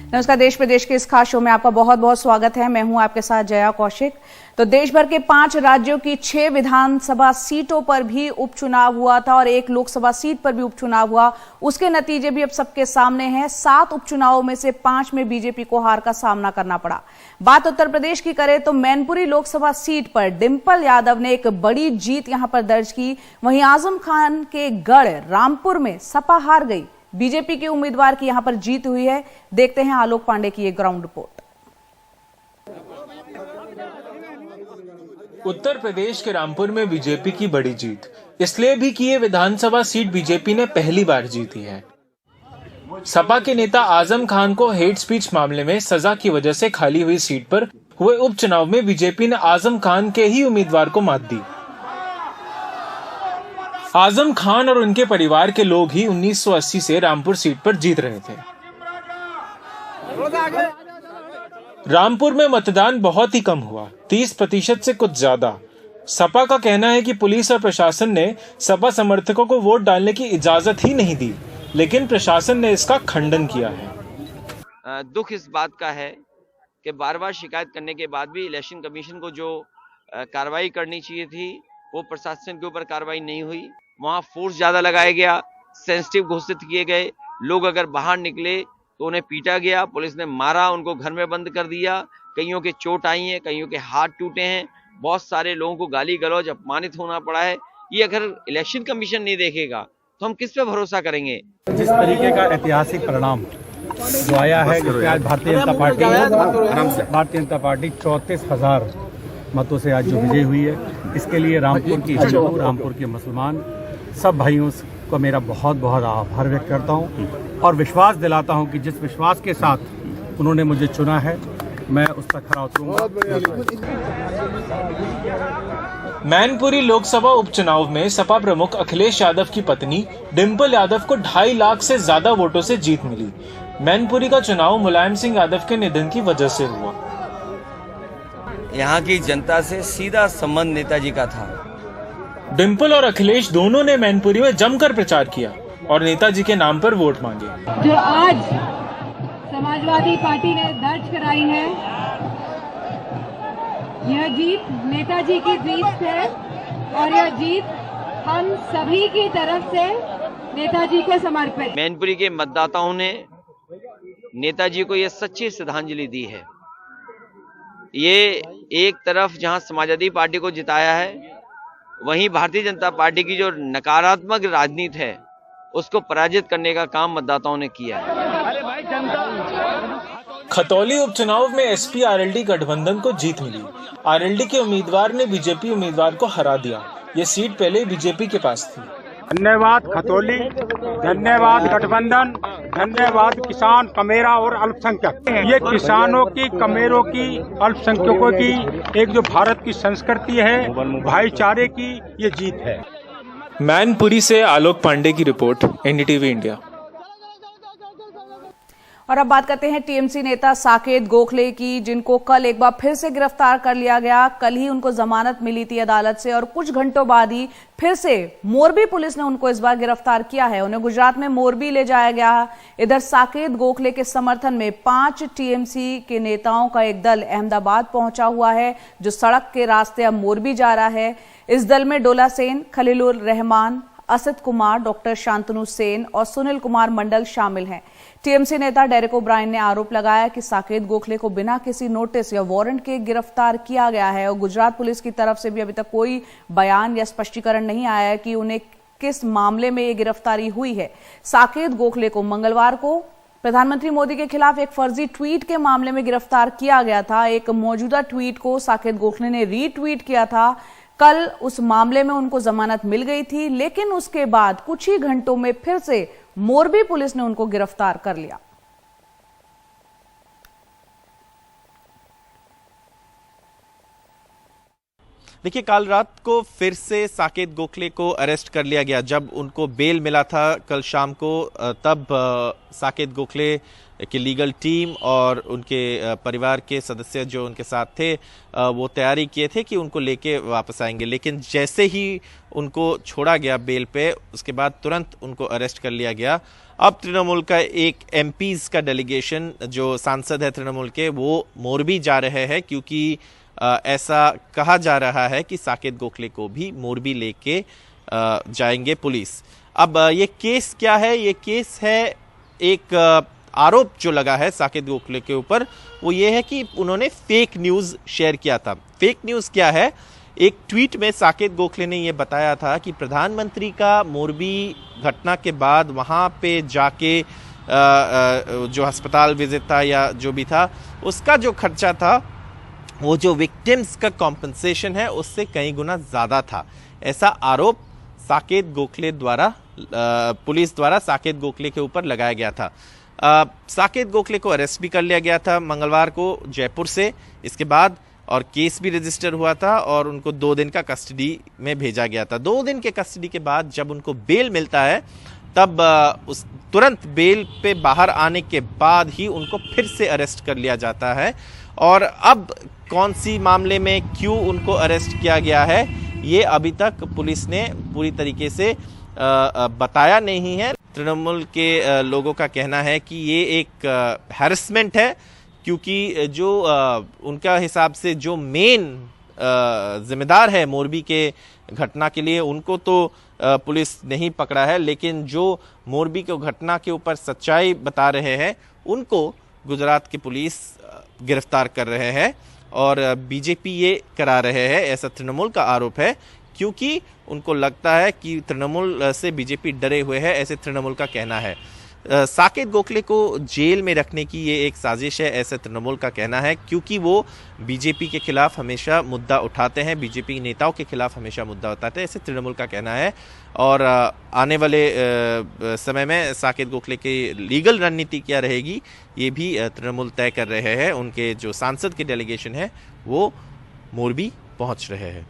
नमस्कार, देश प्रदेश के इस खास शो में आपका बहुत बहुत स्वागत है। मैं हूं आपके साथ जया कौशिक। तो देश भर के 5 राज्यों की 6 विधानसभा सीटों पर भी उपचुनाव हुआ था और 1 लोकसभा सीट पर भी उपचुनाव हुआ। उसके नतीजे भी अब सबके सामने हैं। 7 उपचुनावों में से 5 में बीजेपी को हार का सामना करना पड़ा। बात उत्तर प्रदेश की करें तो मैनपुरी लोकसभा सीट पर डिंपल यादव ने एक बड़ी जीत यहां पर दर्ज की। वहीं आजम खान के गढ़ रामपुर में सपा हार गई। बीजेपी के उम्मीदवार की यहां पर जीत हुई है। देखते हैं आलोक पांडे की एक ग्राउंड रिपोर्ट। उत्तर प्रदेश के रामपुर में बीजेपी की बड़ी जीत इसलिए भी कि ये विधानसभा सीट बीजेपी ने पहली बार जीती है। सपा के नेता आजम खान को हेट स्पीच मामले में सजा की वजह से खाली हुई सीट पर हुए उपचुनाव में बीजेपी ने आजम खान के ही उम्मीदवार को मात दी। आजम खान और उनके परिवार के लोग ही 1980 से रामपुर सीट पर जीत रहे थे। रामपुर में मतदान बहुत ही कम हुआ, 30% से कुछ ज्यादा। सपा का कहना है कि पुलिस और प्रशासन ने सपा समर्थकों को वोट डालने की इजाजत ही नहीं दी, लेकिन प्रशासन ने इसका खंडन किया है। दुख इस बात का है कि बार बार शिकायत करने के बाद भी इलेक्शन कमीशन को जो कार्रवाई करनी चाहिए थी वो प्रशासन के ऊपर कार्रवाई नहीं हुई। वहां फोर्स ज्यादा लगाया गया, सेंसिटिव घोषित किए गए। लोग अगर बाहर निकले तो उन्हें पीटा गया, पुलिस ने मारा, उनको घर में बंद कर दिया। कईयों के चोट आई है, कईयों के हाथ टूटे हैं, बहुत सारे लोगों को गाली गलौज अपमानित होना पड़ा है। ये अगर इलेक्शन कमीशन नहीं देखेगा तो हम किस पे भरोसा करेंगे। जिस तरीके का ऐतिहासिक परिणाम जो आया है, जिसमें आज भारतीय जनता पार्टी 34,000 मतों से आज जो विजय हुई है, इसके लिए रामपुर की हिंदू, रामपुर के मुसलमान सब भाइयों को मेरा बहुत बहुत आभार व्यक्त करता हूं और विश्वास दिलाता हूं कि जिस विश्वास के साथ उन्होंने मुझे चुना है मैं उस पर खरा उतरूंगा। मैनपुरी लोकसभा उपचुनाव में सपा प्रमुख अखिलेश यादव की पत्नी डिंपल यादव को 2.5 लाख से ज्यादा वोटों से जीत मिली। मैनपुरी का चुनाव मुलायम सिंह यादव के निधन की वजह से हुआ। यहाँ की जनता से सीधा संबंध नेताजी का था। डिंपल और अखिलेश दोनों ने मैनपुरी में जमकर प्रचार किया और नेताजी के नाम पर वोट मांगे। जो आज समाजवादी पार्टी ने दर्ज कराई है, यह जीत नेताजी की जीत है और यह जीत हम सभी की तरफ से नेताजी को समर्पित। मैनपुरी के मतदाताओं ने नेताजी को यह सच्ची श्रद्धांजलि दी है। ये एक तरफ जहां समाजवादी पार्टी को जिताया है, वहीं भारतीय जनता पार्टी की जो नकारात्मक राजनीति है उसको पराजित करने का काम मतदाताओं ने किया है। खतौली उपचुनाव में एसपी आरएलडी गठबंधन को जीत मिली। आरएलडी के उम्मीदवार ने बीजेपी उम्मीदवार को हरा दिया। ये सीट पहले बीजेपी के पास थी। धन्यवाद खतौली, धन्यवाद गठबंधन, धन्यवाद किसान, कमेरा और अल्पसंख्यक। ये किसानों की, कमेरों की, अल्पसंख्यकों की एक जो भारत की संस्कृति है, भाईचारे की ये जीत है। मैनपुरी से आलोक पांडे की रिपोर्ट, एनडीटीवी इंडिया। और अब बात करते हैं टीएमसी नेता साकेत गोखले की, जिनको कल एक बार फिर से गिरफ्तार कर लिया गया। कल ही उनको जमानत मिली थी अदालत से और कुछ घंटों बाद ही फिर से मोरबी पुलिस ने उनको इस बार गिरफ्तार किया है। उन्हें गुजरात में मोरबी ले जाया गया। इधर साकेत गोखले के समर्थन में 5 टीएमसी के नेताओं का एक दल अहमदाबाद पहुंचा हुआ है, जो सड़क के रास्ते अब मोरबी जा रहा है। इस दल में डोला सेन, खलीलुर रहमान, असित कुमार, डॉक्टर शांतनु सेन और सुनील कुमार मंडल शामिल हैं। टीएमसी नेता डेरेक ओब्रायन ने आरोप लगाया कि साकेत गोखले को बिना किसी नोटिस या वारंट के गिरफ्तार किया गया है और गुजरात पुलिस की तरफ से भी अभी तक कोई बयान या स्पष्टीकरण नहीं आया है कि उन्हें किस मामले में ये गिरफ्तारी हुई है। साकेत गोखले को मंगलवार को प्रधानमंत्री मोदी के खिलाफ एक फर्जी ट्वीट के मामले में गिरफ्तार किया गया था। एक मौजूदा ट्वीट को साकेत गोखले ने रीट्वीट किया था। कल उस मामले में उनको जमानत मिल गई थी, लेकिन उसके बाद कुछ ही घंटों में फिर से मोरबी पुलिस ने उनको गिरफ्तार कर लिया। देखिए, कल रात को फिर से साकेत गोखले को अरेस्ट कर लिया गया। जब उनको बेल मिला था कल शाम को, तब साकेत गोखले की लीगल टीम और उनके परिवार के सदस्य जो उनके साथ थे, वो तैयारी किए थे कि उनको लेके वापस आएंगे। लेकिन जैसे ही उनको छोड़ा गया बेल पे, उसके बाद तुरंत उनको अरेस्ट कर लिया गया। अब तृणमूल का एक एमपीज का डेलीगेशन, जो सांसद है तृणमूल के, वो मोरबी जा रहे हैं, क्योंकि ऐसा कहा जा रहा है कि साकेत गोखले को भी मोरबी लेके जाएंगे पुलिस। अब ये केस क्या है? ये केस है, एक आरोप जो लगा है साकेत गोखले के ऊपर, वो ये है कि उन्होंने फेक न्यूज़ शेयर किया था। फेक न्यूज़ क्या है? एक ट्वीट में साकेत गोखले ने ये बताया था कि प्रधानमंत्री का मोरबी घटना के बाद वहाँ पे जाके जो अस्पताल विजिट था या जो भी था, उसका जो खर्चा था, वो जो विक्टिम्स का कॉम्पनसेशन है उससे कई गुना ज़्यादा था। ऐसा आरोप साकेत गोखले द्वारा, पुलिस द्वारा साकेत गोखले के ऊपर लगाया गया था। साकेत गोखले को अरेस्ट भी कर लिया गया था मंगलवार को जयपुर से, इसके बाद, और केस भी रजिस्टर हुआ था और उनको 2 दिन का कस्टडी में भेजा गया था। 2 दिन के कस्टडी के बाद जब उनको बेल मिलता है, तब उस तुरंत बेल पे बाहर आने के बाद ही उनको फिर से अरेस्ट कर लिया जाता है। और अब कौन सी मामले में क्यों उनको अरेस्ट किया गया है, ये अभी तक पुलिस ने पूरी तरीके से बताया नहीं है। तृणमूल के लोगों का कहना है कि ये एक हैरेसमेंट है, क्योंकि जो उनका हिसाब से जो मेन जिम्मेदार है मोरबी के घटना के लिए, उनको तो पुलिस नहीं पकड़ा है, लेकिन जो मोरबी के घटना के ऊपर सच्चाई बता रहे हैं, उनको गुजरात की पुलिस गिरफ्तार कर रहे हैं और बीजेपी ये करा रहे हैं, ऐसा तृणमूल का आरोप है, क्योंकि उनको लगता है कि तृणमूल से बीजेपी डरे हुए है, ऐसे तृणमूल का कहना है। साकेत गोखले को जेल में रखने की ये एक साजिश है, ऐसे तृणमूल का कहना है, क्योंकि वो बीजेपी के खिलाफ हमेशा मुद्दा उठाते हैं, बीजेपी नेताओं के खिलाफ हमेशा मुद्दा उठाते हैं, ऐसे तृणमूल का कहना है। और आने वाले समय में साकेत गोखले की लीगल रणनीति क्या रहेगी, ये भी तृणमूल तय कर रहे हैं। उनके जो सांसद के डेलीगेशन है वो मोरबी पहुंच रहे हैं।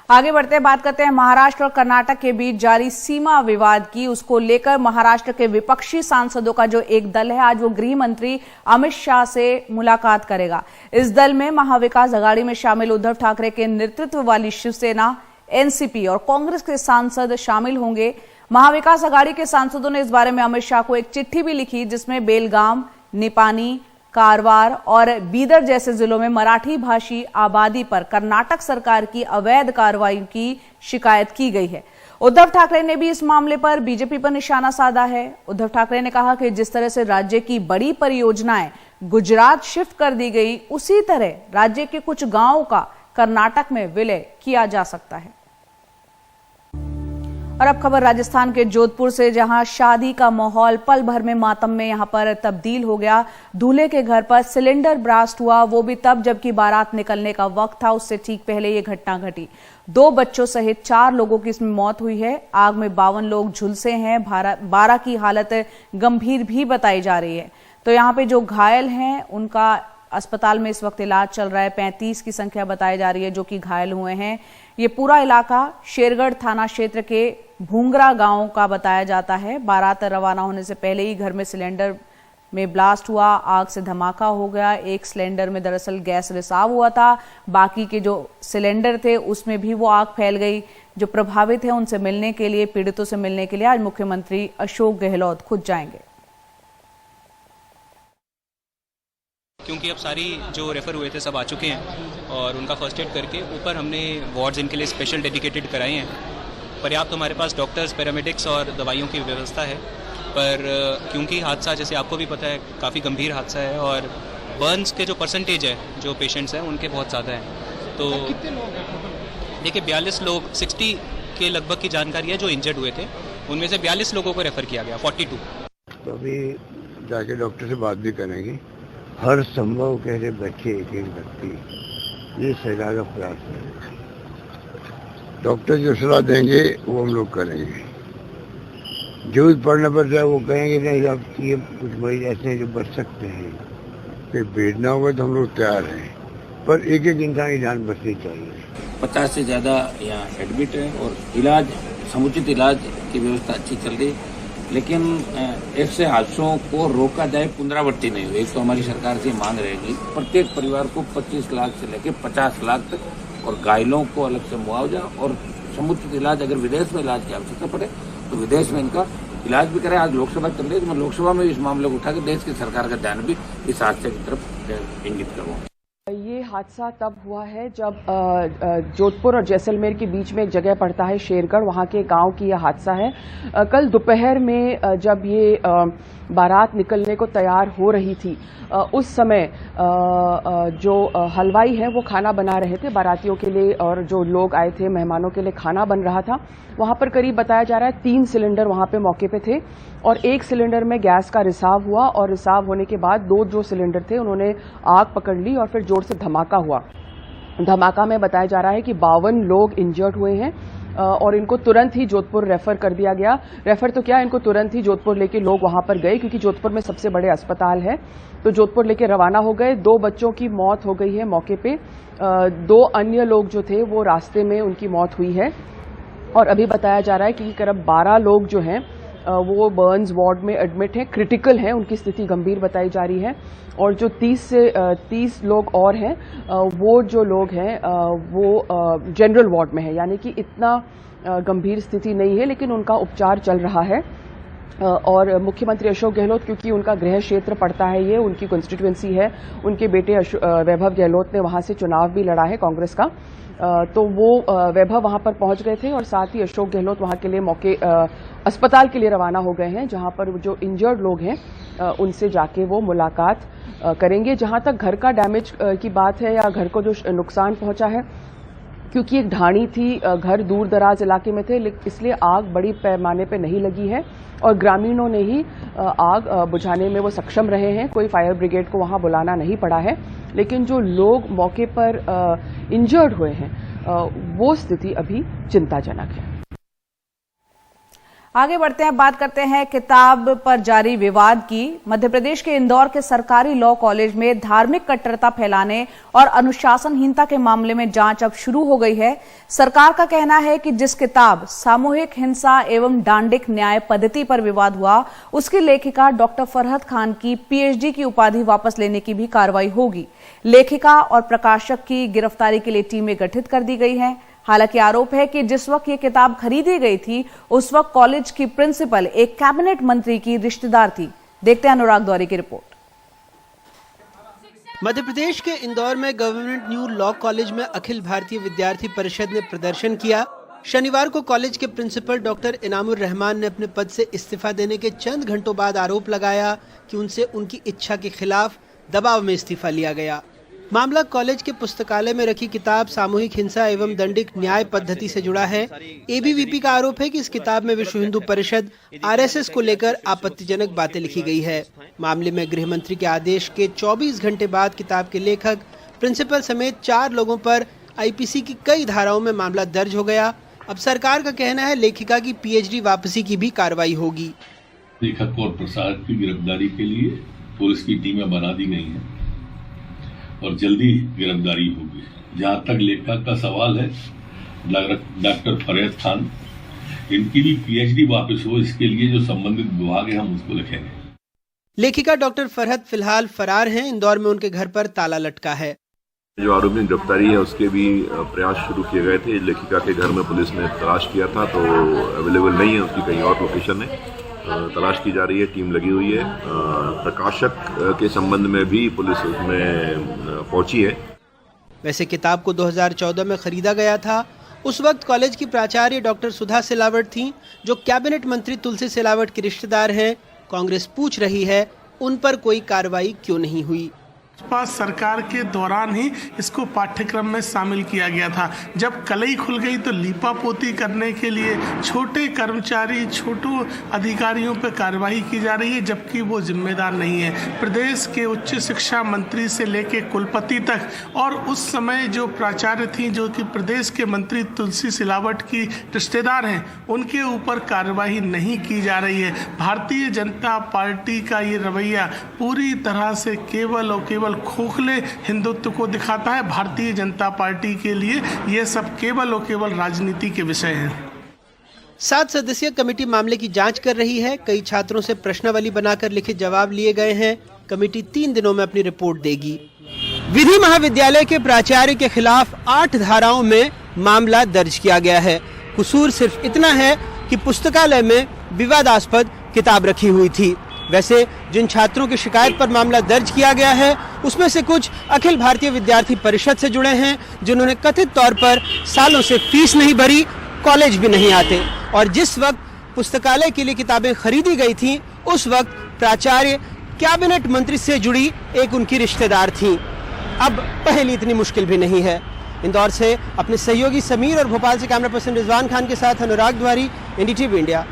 आगे बढ़ते हैं, बात करते हैं महाराष्ट्र और कर्नाटक के बीच जारी सीमा विवाद की। उसको लेकर महाराष्ट्र के विपक्षी सांसदों का जो एक दल है, आज वो गृह मंत्री अमित शाह से मुलाकात करेगा। इस दल में महाविकास आघाड़ी में शामिल उद्धव ठाकरे के नेतृत्व वाली शिवसेना, एनसीपी और कांग्रेस के सांसद शामिल होंगे। महाविकास आघाड़ी के सांसदों ने इस बारे में अमित शाह को एक चिट्ठी भी लिखी, जिसमें बेलगाम, निपानी, कारवार और बीदर जैसे जिलों में मराठी भाषी आबादी पर कर्नाटक सरकार की अवैध कार्रवाई की शिकायत की गई है। उद्धव ठाकरे ने भी इस मामले पर बीजेपी पर निशाना साधा है। उद्धव ठाकरे ने कहा कि जिस तरह से राज्य की बड़ी परियोजनाएं गुजरात शिफ्ट कर दी गई, उसी तरह राज्य के कुछ गांवों का कर्नाटक में विलय किया जा सकता है। और अब खबर राजस्थान के जोधपुर से, जहां शादी का माहौल पल भर में मातम में यहां पर तब्दील हो गया। दूल्हे के घर पर सिलेंडर ब्लास्ट हुआ, वो भी तब जबकि बारात निकलने का वक्त था, उससे ठीक पहले ये घटना घटी। 2 बच्चों सहित 4 लोगों की इसमें मौत हुई है। आग में 52 लोग झुलसे हैं। 12 की हालत गंभीर भी बताई जा रही है। तो यहाँ पे जो घायल हैं उनका अस्पताल में इस वक्त इलाज चल रहा है। 35 की संख्या बताई जा रही है जो कि घायल हुए हैं। ये पूरा इलाका शेरगढ़ थाना क्षेत्र के भूंगरा गांव का बताया जाता है। बारात रवाना होने से पहले ही घर में सिलेंडर में ब्लास्ट हुआ, आग से धमाका हो गया। एक सिलेंडर में दरअसल गैस रिसाव हुआ था, बाकी के जो सिलेंडर थे उसमें भी वो आग फैल गई। जो प्रभावित है उनसे मिलने के लिए, पीड़ितों से मिलने के लिए आज मुख्यमंत्री अशोक गहलोत खुद जाएंगे। क्योंकि अब सारी जो रेफ़र हुए थे सब आ चुके हैं और उनका फर्स्ट एड करके ऊपर हमने वार्ड्स इनके लिए स्पेशल डेडिकेटेड कराए हैं। पर्याप्त हमारे पास डॉक्टर्स, पैरामेडिक्स और दवाइयों की व्यवस्था है। पर क्योंकि हादसा, जैसे आपको भी पता है, काफ़ी गंभीर हादसा है और बर्न्स के जो परसेंटेज है जो पेशेंट्स हैं उनके बहुत ज़्यादा हैं। तो देखिए 42 लोग, 60 के लगभग की जानकारी है जो इंजर्ड हुए थे, उनमें से 42 लोगों को रेफ़र किया गया, 42। तो अभी जाके डॉक्टर से बात भी करेंगे। हर संभव कह रहे बच्चे एक व्यक्ति, ये सरकार का प्रयास है। डॉक्टर जो सलाह देंगे वो हम लोग करेंगे। जरूरत पड़ने पर चाहे वो कहेंगे नहीं अब ये कुछ मरीज ऐसे हैं जो बच सकते हैं, फिर भेजना होगा तो हम लोग तैयार हैं। पर एक एक इंसान की जान बचनी चाहिए। 50 से ज़्यादा यहाँ एडमिट है और इलाज, समुचित इलाज की व्यवस्था अच्छी चल रही, लेकिन ऐसे हादसों को रोका जाए, पुनरावृत्ति नहीं हो। एक तो हमारी सरकार से मांग रहेगी प्रत्येक परिवार को 25 लाख से लेकर 50 लाख तक, और घायलों को अलग से मुआवजा और समुचित इलाज। अगर विदेश में इलाज की आवश्यकता पड़े तो विदेश में इनका इलाज भी करें। आज लोकसभा चल रही है, तो मैं लोकसभा में इस मामले को उठा के देश की सरकार का ध्यान भी इस हादसे की तरफ इंगित करूँ। ये हादसा तब हुआ है जब जोधपुर और जैसलमेर के बीच में एक जगह पड़ता है शेरगढ़, वहाँ के गांव की यह हादसा है। कल दोपहर में जब ये बारात निकलने को तैयार हो रही थी, उस समय जो हलवाई हैं वो खाना बना रहे थे बारातियों के लिए, और जो लोग आए थे मेहमानों के लिए खाना बन रहा था। वहाँ पर करीब बताया जा रहा है 3 सिलेंडर वहाँ पे मौके पे थे, और एक सिलेंडर में गैस का रिसाव हुआ, और रिसाव होने के बाद 2 जो सिलेंडर थे उन्होंने आग पकड़ ली और फिर जोर से धमाका हुआ। धमाका में बताया जा रहा है कि 52 लोग इंजर्ड हुए हैं, और इनको तुरंत ही जोधपुर रेफर कर दिया गया। रेफर तो क्या, इनको तुरंत ही जोधपुर लेके लोग वहां पर गए, क्योंकि जोधपुर में सबसे बड़े अस्पताल है, तो जोधपुर लेके रवाना हो गए। 2 बच्चों की मौत हो गई है मौके पे, 2 अन्य लोग जो थे वो रास्ते में उनकी मौत हुई है, और अभी बताया जा रहा है कि करीब 12 लोग जो हैं वो बर्न्स वार्ड में एडमिट हैं, क्रिटिकल हैं, उनकी स्थिति गंभीर बताई जा रही है। और जो 30 लोग और हैं वो जो लोग हैं वो जनरल वार्ड में है, यानी कि इतना गंभीर स्थिति नहीं है, लेकिन उनका उपचार चल रहा है। और मुख्यमंत्री अशोक गहलोत, क्योंकि उनका गृह क्षेत्र पड़ता है, ये उनकी कॉन्स्टिट्यूएंसी है, उनके बेटे वैभव गहलोत ने वहां से चुनाव भी लड़ा है कांग्रेस का, तो वो वैभव वहां पर पहुंच गए थे, और साथ ही अशोक गहलोत वहां के लिए अस्पताल के लिए रवाना हो गए हैं, जहां पर जो इंजर्ड लोग हैं उनसे जाके वो मुलाकात करेंगे। जहां तक घर का डैमेज की बात है या घर को जो नुकसान पहुंचा है, क्योंकि एक ढाणी थी, घर दूर दराज इलाके में थे, इसलिए आग बड़ी पैमाने पे नहीं लगी है, और ग्रामीणों ने ही आग बुझाने में वो सक्षम रहे हैं। कोई फायर ब्रिगेड को वहां बुलाना नहीं पड़ा है, लेकिन जो लोग मौके पर इंजर्ड हुए हैं वो स्थिति अभी चिंताजनक है। आगे बढ़ते हैं, बात करते हैं किताब पर जारी विवाद की। मध्य प्रदेश के इंदौर के सरकारी लॉ कॉलेज में धार्मिक कट्टरता फैलाने और अनुशासनहीनता के मामले में जांच अब शुरू हो गई है। सरकार का कहना है कि जिस किताब सामूहिक हिंसा एवं दांडिक न्याय पद्धति पर विवाद हुआ, उसकी लेखिका डॉक्टर फरहत खान की पीएचडी की उपाधि वापस लेने की भी कार्रवाई होगी। लेखिका और प्रकाशक की गिरफ्तारी के लिए टीमें गठित कर दी गई हैं। हालांकि आरोप है कि जिस वक्त ये किताब खरीदी गई थी, उस वक्त कॉलेज की प्रिंसिपल एक कैबिनेट मंत्री की रिश्तेदार थी। देखते हैं अनुराग द्वारी की रिपोर्ट। मध्य प्रदेश के इंदौर में गवर्नमेंट न्यू लॉ कॉलेज में अखिल भारतीय विद्यार्थी परिषद ने प्रदर्शन किया। शनिवार को कॉलेज के प्रिंसिपल डॉक्टर इनामुर रहमान ने अपने पद से इस्तीफा देने के चंद घंटों बाद आरोप लगाया कि उनसे उनकी इच्छा के खिलाफ दबाव में इस्तीफा लिया गया। मामला कॉलेज के पुस्तकालय में रखी किताब सामूहिक हिंसा एवं दंडिक न्याय पद्धति से जुड़ा है। एबीवीपी का आरोप है कि इस किताब में विश्व हिंदू परिषद आरएसएस को लेकर आपत्तिजनक बातें लिखी गई है। मामले में गृह मंत्री के आदेश के 24 घंटे बाद किताब के लेखक, प्रिंसिपल समेत 4 लोगों पर आईपीसी की कई धाराओं में मामला दर्ज हो गया। अब सरकार का कहना है लेखिका की पीएचडी वापसी की भी कार्रवाई होगी। लेखक और प्रसारक की गिरफ्तारी के लिए पुलिस की टीमें बना दी गई हैं और जल्दी गिरफ्तारी होगी। जहाँ तक लेखक का सवाल है, डॉक्टर फरहत खान, इनकी भी पीएचडी वापस हो, इसके लिए जो संबंधित विभाग है हम उसको लिखेंगे। लेखिका डॉक्टर फरहत फिलहाल फरार हैं। इंदौर में उनके घर पर ताला लटका है। जो आरोपी की गिरफ्तारी है उसके भी प्रयास शुरू किए गए थे। लेखिका के घर में पुलिस ने तलाश किया था, तो अवेलेबल नहीं है, उसकी कहीं और लोकेशन है, तलाश की जा रही है, टीम लगी हुई है। प्रकाशक के संबंध में भी पुलिस उसमें पहुंची है। वैसे किताब को 2014 में खरीदा गया था। उस वक्त कॉलेज की प्राचार्य डॉक्टर सुधा सिलावट थी, जो कैबिनेट मंत्री तुलसी सिलावट की रिश्तेदार हैं। कांग्रेस पूछ रही है उन पर कोई कार्रवाई क्यों नहीं हुई। भाजपा सरकार के दौरान ही इसको पाठ्यक्रम में शामिल किया गया था। जब कलई खुल गई तो लीपापोती करने के लिए छोटे कर्मचारी, छोटू अधिकारियों पर कार्रवाई की जा रही है, जबकि वो जिम्मेदार नहीं है। प्रदेश के उच्च शिक्षा मंत्री से लेके कुलपति तक, और उस समय जो प्राचार्य थी, जो कि प्रदेश के मंत्री तुलसी सिलावट की रिश्तेदार हैं, उनके ऊपर कार्रवाई नहीं की जा रही है। भारतीय जनता पार्टी का ये रवैया पूरी तरह से केवल और केवल केवल खोखले हिंदुत्व को दिखाता है। भारतीय जनता पार्टी के लिए ये सब केवल और केवल राजनीति के विषय हैं। 7 सदस्यीय कमेटी मामले की जांच कर रही है। कई छात्रों से प्रश्नावली बनाकर लिखित जवाब लिए गए हैं। कमेटी 3 दिनों में अपनी रिपोर्ट देगी। विधि महाविद्यालय के प्राचार्य के खिलाफ 8 धाराओं में मामला दर्ज किया गया है। कसूर सिर्फ इतना है कि पुस्तकालय में विवादास्पद किताब रखी हुई थी। वैसे जिन छात्रों की शिकायत पर मामला दर्ज किया गया है उसमें से कुछ अखिल भारतीय विद्यार्थी परिषद से जुड़े हैं, जिन्होंने कथित तौर पर सालों से फीस नहीं भरी, कॉलेज भी नहीं आते और जिस वक्त पुस्तकालय के लिए किताबें खरीदी गई थी उस वक्त प्राचार्य कैबिनेट मंत्री से जुड़ी एक उनकी रिश्तेदार थी। अब पहली इतनी मुश्किल भी नहीं है। इंदौर से अपने सहयोगी समीर और भोपाल से कैमरा पर्सन रिजवान खान के साथ अनुराग द्वारी, एनडीटीवी इंडिया।